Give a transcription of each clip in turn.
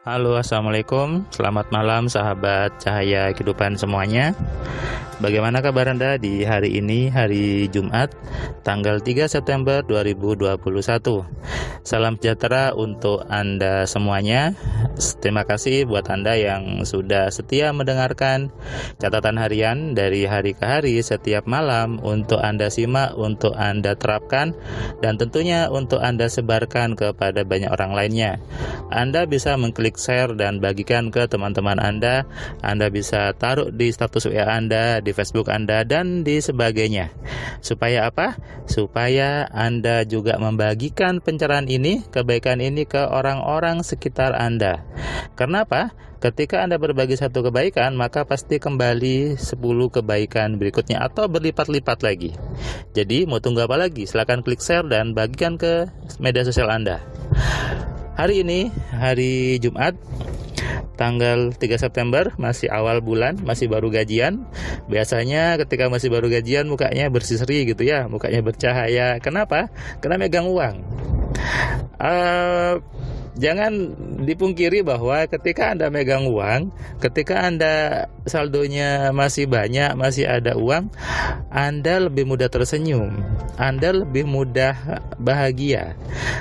Halo, assalamualaikum. Selamat malam, sahabat cahaya kehidupan semuanya. Bagaimana kabar Anda di hari ini, hari Jumat, tanggal 3 September 2021? Salam sejahtera untuk Anda semuanya. Terima kasih buat Anda yang sudah setia mendengarkan catatan harian dari hari ke hari setiap malam untuk Anda simak, untuk Anda terapkan, dan tentunya untuk Anda sebarkan kepada banyak orang lainnya. Anda bisa mengklik share dan bagikan ke teman-teman Anda. Anda bisa taruh di status WA Anda, di Facebook Anda, dan di sebagainya. Supaya apa? Supaya Anda juga membagikan pencerahan ini, kebaikan ini ke orang-orang sekitar Anda. Karena apa? Ketika Anda berbagi satu kebaikan, maka pasti kembali 10 kebaikan berikutnya atau berlipat-lipat lagi. Jadi mau tunggu apa lagi? Silakan klik share dan bagikan ke media sosial Anda. Hari ini, hari Jumat, tanggal 3 September, masih awal bulan, masih baru gajian. Biasanya ketika masih baru gajian mukanya berseri gitu ya, mukanya bercahaya. Kenapa? Karena megang uang. Jangan dipungkiri bahwa ketika Anda megang uang, ketika Anda saldonya masih banyak, masih ada uang, Anda lebih mudah tersenyum, Anda lebih mudah bahagia,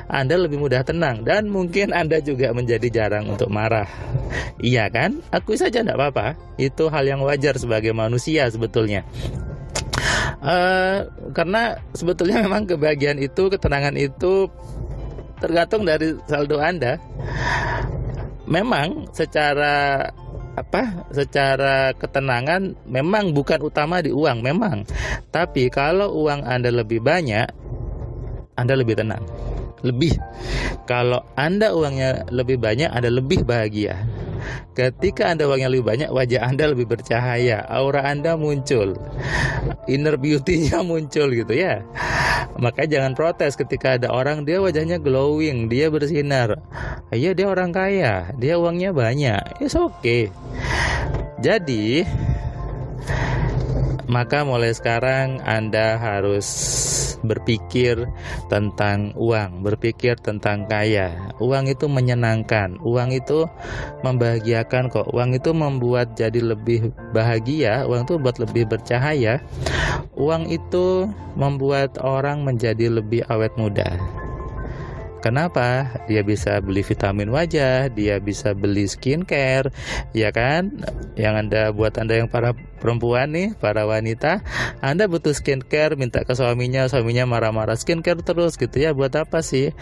Anda lebih mudah tenang, dan mungkin Anda juga menjadi jarang untuk marah. Iya kan? Akui saja tidak apa-apa. Itu hal yang wajar sebagai manusia sebetulnya. Karena sebetulnya memang kebahagiaan itu, ketenangan itu tergantung dari saldo Anda. Memang secara ketenangan memang bukan utama di uang, memang. Tapi kalau uang Anda lebih banyak, Anda lebih tenang. Kalau Anda uangnya lebih banyak, Anda lebih bahagia. Ketika Anda uangnya lebih banyak, wajah Anda lebih bercahaya, aura Anda muncul, inner beauty-nya muncul gitu ya. Makanya jangan protes ketika ada orang dia wajahnya glowing, dia bersinar. Iya, dia orang kaya, dia uangnya banyak. It's okay. Jadi maka mulai sekarang Anda harus berpikir tentang uang, berpikir tentang kaya. Uang itu menyenangkan, uang itu membahagiakan kok. Uang itu membuat jadi lebih bahagia, uang itu buat lebih bercahaya. Uang itu membuat orang menjadi lebih awet muda. Kenapa? Dia bisa beli vitamin wajah, dia bisa beli skincare, ya kan? Yang buat Anda yang para perempuan nih, para wanita, Anda butuh skincare, minta ke suaminya marah-marah, skincare terus gitu ya, buat apa sih?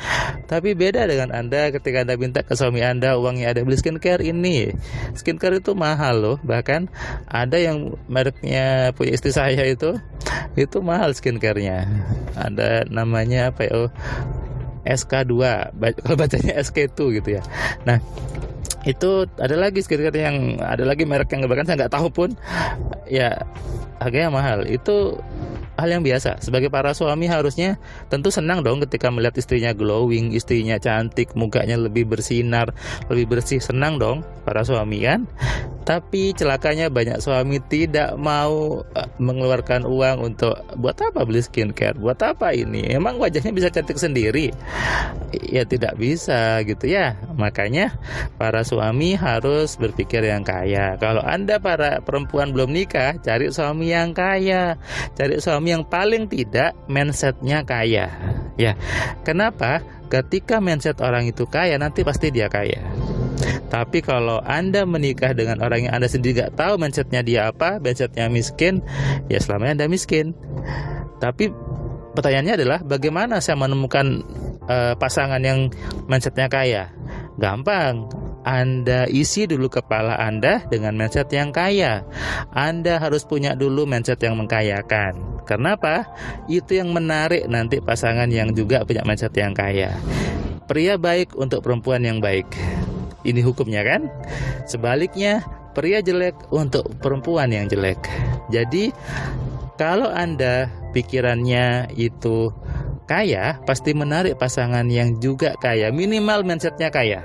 Tapi beda dengan Anda ketika Anda minta ke suami Anda uangnya ada beli skincare ini. Skincare itu mahal loh, bahkan ada yang mereknya punya istri saya itu mahal skincare-nya. Ada namanya apa ya? SK2, kalau bacanya SK2 gitu ya. Nah, itu ada lagi skincare yang ada lagi merek yang bahkan saya nggak tahu pun ya, harganya mahal. Itu hal yang biasa. Sebagai para suami harusnya tentu senang dong ketika melihat istrinya glowing, istrinya cantik, mukanya lebih bersinar, lebih bersih. Senang dong para suami kan. Tapi celakanya banyak suami tidak mau mengeluarkan uang untuk buat apa beli skincare, buat apa ini, emang wajahnya bisa cantik sendiri? Ya tidak bisa gitu ya. Makanya para suami harus berpikir yang kaya. Kalau Anda para perempuan belum nikah, cari suami yang kaya, cari suami yang paling tidak mindsetnya kaya. Ya, kenapa? Ketika mindset orang itu kaya, nanti pasti dia kaya. Tapi kalau Anda menikah dengan orang yang Anda sendiri gak tahu mindsetnya dia apa, mindsetnya miskin, ya selamanya Anda miskin. Tapi pertanyaannya adalah bagaimana saya menemukan pasangan yang mindsetnya kaya? Gampang. Anda isi dulu kepala Anda dengan mindset yang kaya. Anda harus punya dulu mindset yang mengkayakan. Kenapa? Itu yang menarik nanti pasangan yang juga punya mindset yang kaya. Pria baik untuk perempuan yang baik. Ini hukumnya kan? Sebaliknya, pria jelek untuk perempuan yang jelek. Jadi, kalau Anda pikirannya itu kaya, pasti menarik pasangan yang juga kaya. Minimal mindsetnya kaya.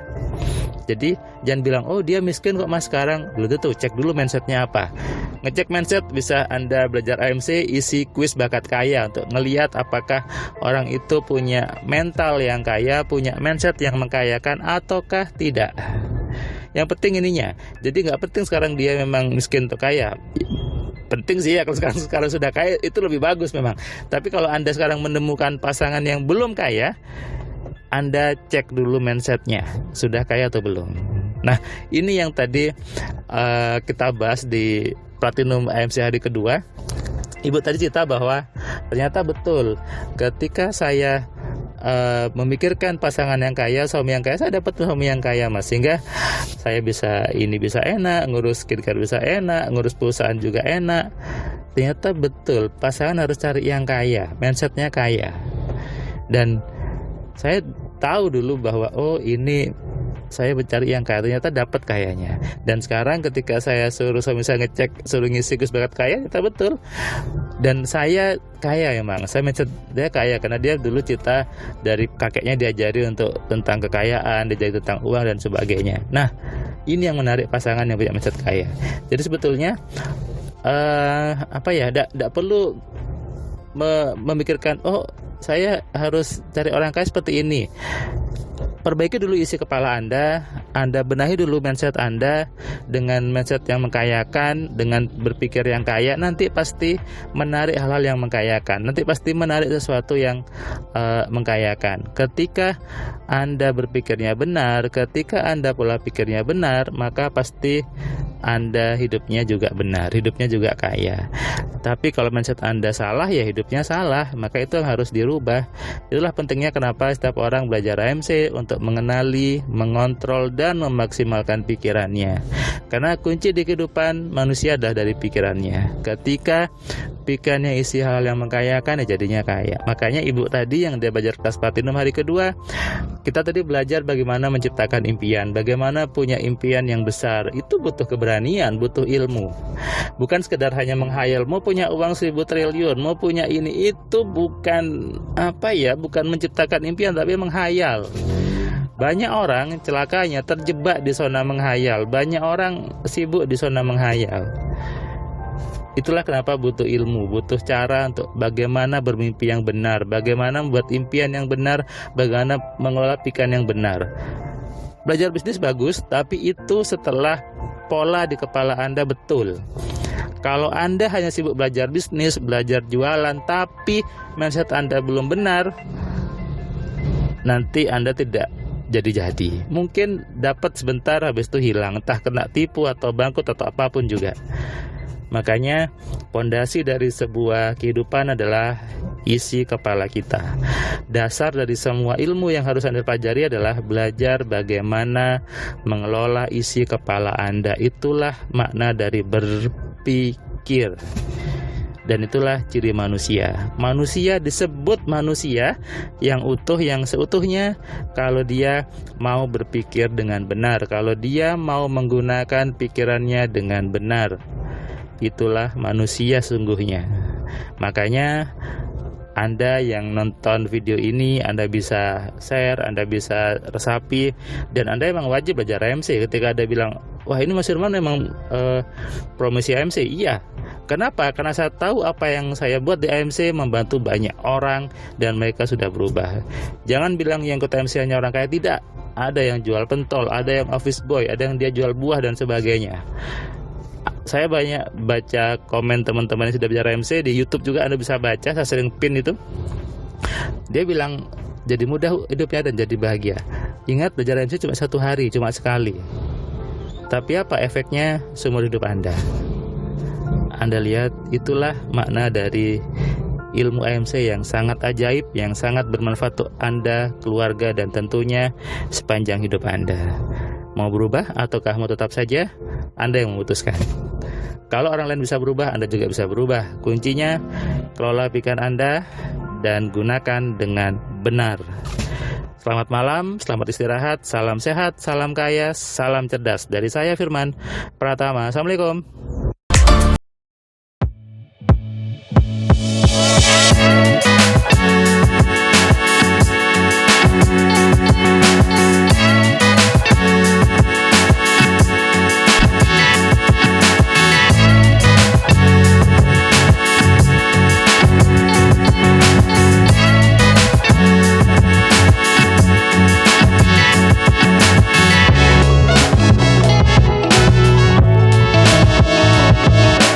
Jadi jangan bilang, oh dia miskin kok mas sekarang. Belum tentu, cek dulu mindsetnya apa. Ngecek mindset bisa Anda belajar AMC, isi kuis bakat kaya untuk ngelihat apakah orang itu punya mental yang kaya, punya mindset yang mengkayakan ataukah tidak. Yang penting ininya. Jadi nggak penting sekarang dia memang miskin atau kaya. Penting sih ya kalau sekarang sudah kaya itu lebih bagus memang. Tapi kalau Anda sekarang menemukan pasangan yang belum kaya, Anda cek dulu mindsetnya, sudah kaya atau belum. Nah, ini yang tadi kita bahas di Platinum AMC hari kedua. Ibu tadi cerita bahwa ternyata betul ketika saya memikirkan pasangan yang kaya, suami yang kaya, saya dapat suami yang kaya, Mas, sehingga saya bisa enak, ngurus skincare bisa enak, ngurus perusahaan juga enak. Ternyata betul pasangan harus cari yang kaya, mindsetnya kaya. Dan saya tahu dulu bahwa ini saya mencari yang kaya, ternyata dapat kayanya. Dan sekarang ketika saya suruh suami saya ngecek, suruh ngisi Gus Bakat kaya, ternyata betul. Dan saya kaya memang, saya mindset dia kaya karena dia dulu cerita dari kakeknya diajari untuk tentang kekayaan, diajari tentang uang dan sebagainya. Nah, ini yang menarik pasangan yang punya mindset kaya. Jadi sebetulnya tidak perlu memikirkan saya harus cari orang kaya seperti ini. Perbaiki dulu isi kepala Anda benahi dulu mindset Anda dengan mindset yang mengkayakan, dengan berpikir yang kaya, nanti pasti menarik hal-hal yang mengkayakan, nanti pasti menarik sesuatu yang mengkayakan. Ketika Anda berpikirnya benar, ketika Anda pola pikirnya benar, maka pasti Anda hidupnya juga benar, hidupnya juga kaya. Tapi kalau mindset Anda salah, ya hidupnya salah, maka itu yang harus dirubah. Itulah pentingnya kenapa setiap orang belajar AMC untuk mengenali, mengontrol, dan memaksimalkan pikirannya. Karena kunci di kehidupan manusia adalah dari pikirannya. Ketika pikirannya isi hal yang mengkayakan, ya jadinya kaya. Makanya ibu tadi yang dia belajar kelas Platinum hari kedua, kita tadi belajar bagaimana menciptakan impian, bagaimana punya impian yang besar. Itu butuh keberanian, butuh ilmu. Bukan sekedar hanya menghayal, mau punya uang 1.000 triliun, mau punya ini, itu bukan bukan menciptakan impian, tapi menghayal. Banyak orang celakanya terjebak di zona menghayal, banyak orang sibuk di zona menghayal. Itulah kenapa butuh ilmu, butuh cara untuk bagaimana bermimpi yang benar, bagaimana membuat impian yang benar, bagaimana mengelola pikiran yang benar. Belajar bisnis bagus, tapi itu setelah pola di kepala Anda betul. Kalau Anda hanya sibuk belajar bisnis, belajar jualan, tapi mindset Anda belum benar, nanti Anda tidak jadi-jadi. Mungkin dapat sebentar, habis itu hilang, entah kena tipu atau bangkrut atau apapun juga. Makanya pondasi dari sebuah kehidupan adalah isi kepala kita. Dasar dari semua ilmu yang harus Anda pelajari adalah belajar bagaimana mengelola isi kepala Anda. Itulah makna dari berpikir. Dan itulah ciri manusia. Manusia disebut manusia yang utuh, yang seutuhnya kalau dia mau berpikir dengan benar, kalau dia mau menggunakan pikirannya dengan benar. Itulah manusia sungguhnya. Makanya Anda yang nonton video ini, Anda bisa share, Anda bisa resapi, dan Anda memang wajib belajar AMC. Ketika Anda bilang, wah ini Mas Firman memang promosi AMC, iya. Kenapa? Karena saya tahu apa yang saya buat di AMC membantu banyak orang dan mereka sudah berubah. Jangan bilang yang ikut AMC hanya orang kaya, tidak. Ada yang jual pentol, ada yang office boy, ada yang dia jual buah dan sebagainya. Saya banyak baca komen teman-teman yang sudah belajar AMC di YouTube juga, Anda bisa baca, saya sering pin itu. Dia bilang jadi mudah hidupnya dan jadi bahagia. Ingat, belajar AMC cuma 1 hari, cuma sekali. Tapi apa efeknya seumur hidup Anda? Anda lihat, itulah makna dari ilmu AMC yang sangat ajaib, yang sangat bermanfaat untuk Anda, keluarga, dan tentunya sepanjang hidup Anda. Mau berubah ataukah mau tetap saja? Anda yang memutuskan. Kalau orang lain bisa berubah, Anda juga bisa berubah. Kuncinya, kelola pikiran Anda dan gunakan dengan benar. Selamat malam, selamat istirahat, salam sehat, salam kaya, salam cerdas. Dari saya Firman Pratama. Assalamualaikum.